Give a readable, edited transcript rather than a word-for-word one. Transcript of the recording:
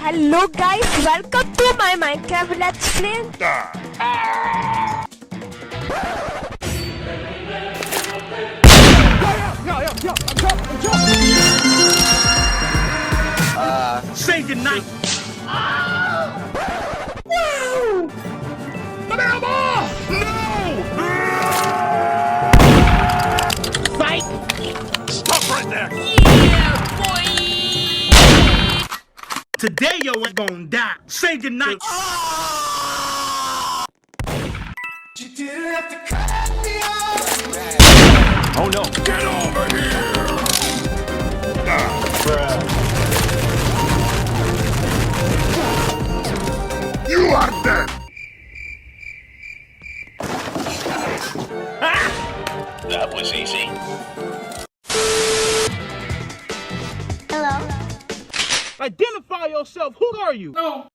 Hello guys, welcome to my Minecraft Let's Play. Say goodnight. Wow! No! Fight! Stop right there. Yeah, boy! Today yo ain't gonna die. Say goodnight. You didn't have to cut me off. Oh no. Get over here. You are dead. That was easy. Hello. Identify yourself. Who are you? No.